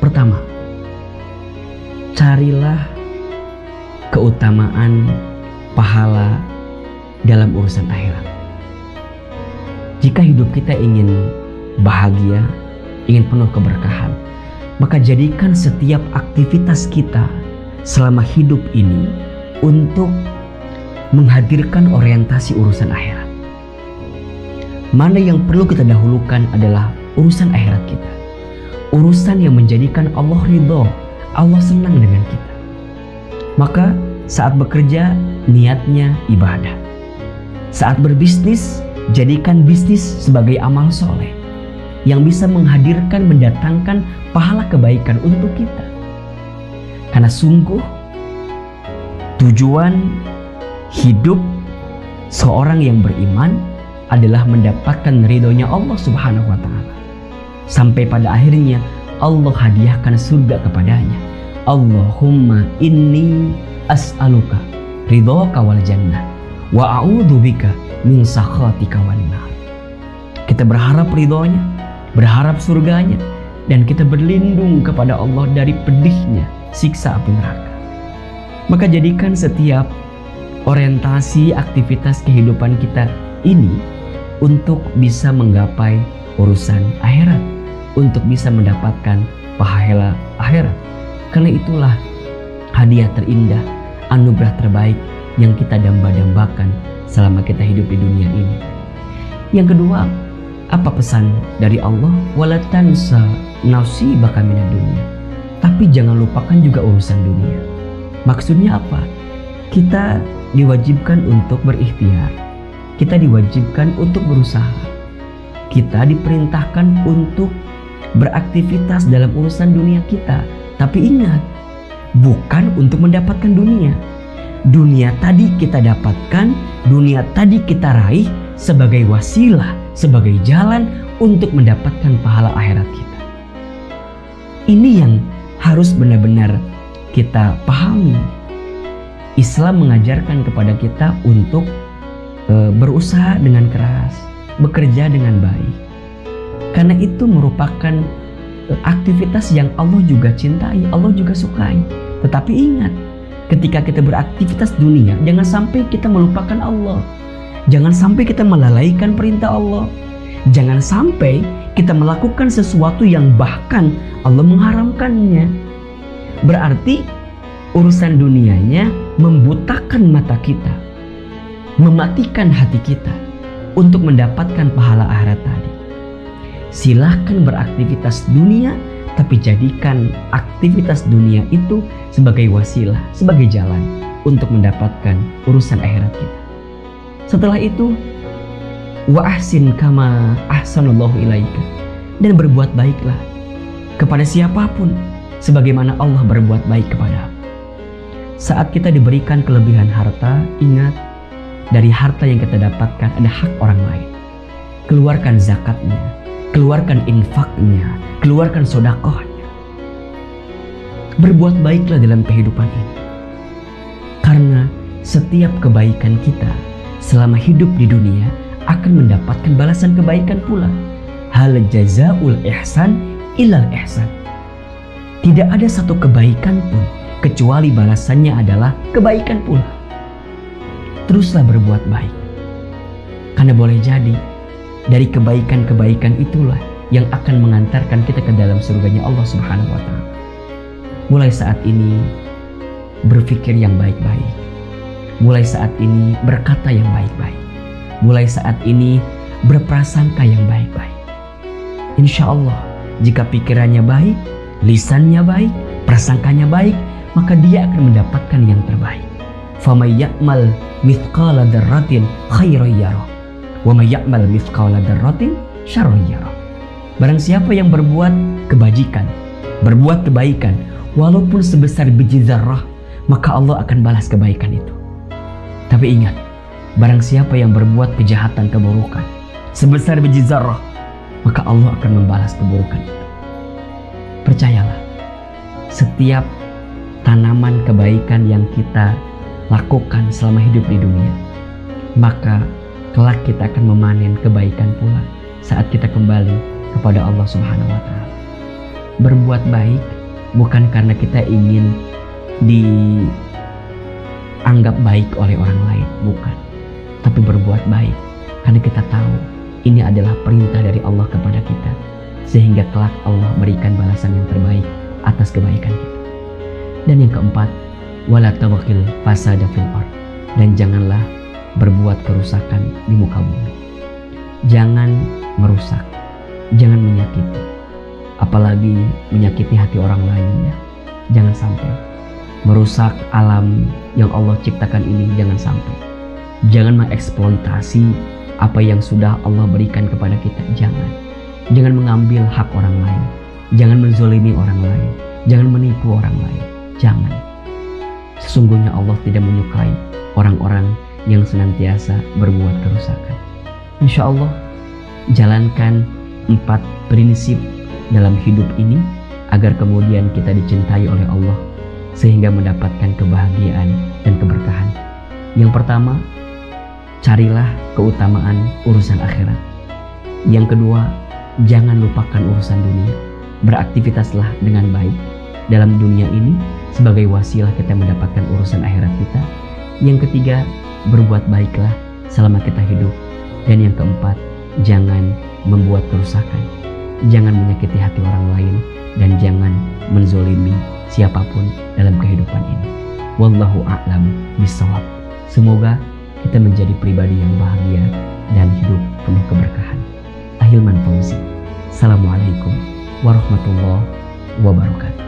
Pertama, carilah keutamaan pahala dalam urusan akhirat. Jika hidup kita ingin bahagia, ingin penuh keberkahan, maka jadikan setiap aktivitas kita selama hidup ini untuk menghadirkan orientasi urusan akhirat. Mana yang perlu kita dahulukan adalah urusan akhirat kita. Urusan yang menjadikan Allah ridho, Allah senang dengan kita. Maka saat bekerja, niatnya ibadah. Saat berbisnis, jadikan bisnis sebagai amal soleh yang bisa menghadirkan, mendatangkan pahala kebaikan untuk kita. Karena sungguh tujuan hidup seorang yang beriman adalah mendapatkan ridhonya Allah Subhanahu wa Ta'ala. Sampai pada akhirnya Allah hadiahkan surga kepadanya. Allahumma inni as'aluka ridhoka wal jannah wa a'udzubika min sakhatika wan nar. Kita berharap ridhonya, berharap surganya, dan kita berlindung kepada Allah dari pedihnya siksa api neraka. Maka jadikan setiap orientasi aktivitas kehidupan kita ini untuk bisa menggapai urusan akhirat, untuk bisa mendapatkan pahala akhirat. Karena itulah hadiah terindah, anugerah terbaik yang kita damba-dambakan selama kita hidup di dunia ini. Yang kedua, apa pesan dari Allah? Wala tansa nasibaka minad dunya. Tapi jangan lupakan juga urusan dunia. Maksudnya apa? Kita diwajibkan untuk berikhtiar. Kita diwajibkan untuk berusaha. Kita diperintahkan untuk beraktivitas dalam urusan dunia kita. Tapi ingat, bukan untuk mendapatkan dunia. Dunia tadi kita dapatkan, dunia tadi kita raih sebagai wasilah, sebagai jalan untuk mendapatkan pahala akhirat kita. Ini yang harus benar-benar kita pahami. Islam mengajarkan kepada kita untuk berusaha dengan keras, bekerja dengan baik. Karena itu merupakan aktivitas yang Allah juga cintai, Allah juga sukai. Tetapi ingat, ketika kita beraktivitas dunia, jangan sampai kita melupakan Allah. Jangan sampai kita melalaikan perintah Allah. Jangan sampai kita melakukan sesuatu yang bahkan Allah mengharamkannya. Berarti urusan dunianya membutakan mata kita, mematikan hati kita untuk mendapatkan pahala akhirat tadi. Silahkan beraktivitas dunia, tapi jadikan aktivitas dunia itu sebagai wasilah, sebagai jalan untuk mendapatkan urusan akhirat kita. Setelah itu, wa ahsin kama ahsanallahu ilaika, dan berbuat baiklah kepada siapapun sebagaimana Allah berbuat baik kepada. Saat kita diberikan kelebihan harta, ingat, dari harta yang kita dapatkan ada hak orang lain. Keluarkan zakatnya, keluarkan infaknya, keluarkan sedekahnya. Berbuat baiklah dalam kehidupan ini. Karena setiap kebaikan kita selama hidup di dunia akan mendapatkan balasan kebaikan pula. Hal jazaul ihsan ilal ihsan. Tidak ada satu kebaikan pun kecuali balasannya adalah kebaikan pula. Teruslah berbuat baik. Karena boleh jadi dari kebaikan-kebaikan itulah yang akan mengantarkan kita ke dalam surganya Allah Subhanahu wa Ta'ala. Mulai saat ini berpikir yang baik-baik. Mulai saat ini berkata yang baik-baik. Mulai saat ini berprasangka yang baik-baik. Insya Allah, jika pikirannya baik, lisannya baik, prasangkanya baik, maka dia akan mendapatkan yang terbaik. فَمَنْ يَعْمَلْ مِثْقَالَ ذَرَّةٍ خَيْرًا يَرَهُ وَمَنْ يَعْمَلْ مِثْقَالَ ذَرَّةٍ شَرًّا يَرَهُ. Barang siapa yang berbuat kebajikan, berbuat kebaikan, walaupun sebesar biji zarrah, maka Allah akan balas kebaikan itu. Tapi ingat, barang siapa yang berbuat kejahatan, keburukan, sebesar biji zarrah, maka Allah akan membalas keburukan itu. Percayalah, setiap tanaman kebaikan yang kita lakukan selama hidup di dunia, maka kelak kita akan memanen kebaikan pula saat kita kembali kepada Allah Subhanahu wa Ta'ala. Berbuat baik bukan karena kita ingin dianggap baik oleh orang lain, bukan. Tapi berbuat baik karena kita tahu ini adalah perintah dari Allah kepada kita, sehingga kelak Allah berikan balasan yang terbaik atas kebaikan kita. Dan yang keempat, wala tabghil fasada fil ard, dan janganlah berbuat kerusakan di muka bumi. Jangan merusak, jangan menyakiti, apalagi menyakiti hati orang lainnya. Jangan sampai merusak alam yang Allah ciptakan ini, jangan sampai. Jangan mengeksploitasi apa yang sudah Allah berikan kepada kita, jangan. Jangan mengambil hak orang lain, jangan menzolimi orang lain, jangan menipu orang lain, jangan. Sesungguhnya Allah tidak menyukai orang-orang yang senantiasa berbuat kerusakan. Insya Allah, jalankan 4 prinsip dalam hidup ini agar kemudian kita dicintai oleh Allah sehingga mendapatkan kebahagiaan dan keberkahan. Yang pertama, carilah keutamaan urusan akhirat. Yang kedua, jangan lupakan urusan dunia. Beraktivitaslah dengan baik dalam dunia ini sebagai wasilah kita mendapatkan urusan akhirat kita. Yang ketiga, berbuat baiklah selama kita hidup. Dan yang keempat, jangan membuat kerusakan, jangan menyakiti hati orang lain, dan jangan menzolimi siapapun dalam kehidupan ini. Wallahu a'lam bishawab. Semoga kita menjadi pribadi yang bahagia dan hidup penuh keberkahan. Ahilman Fauzi. Assalamualaikum warahmatullahi wabarakatuh.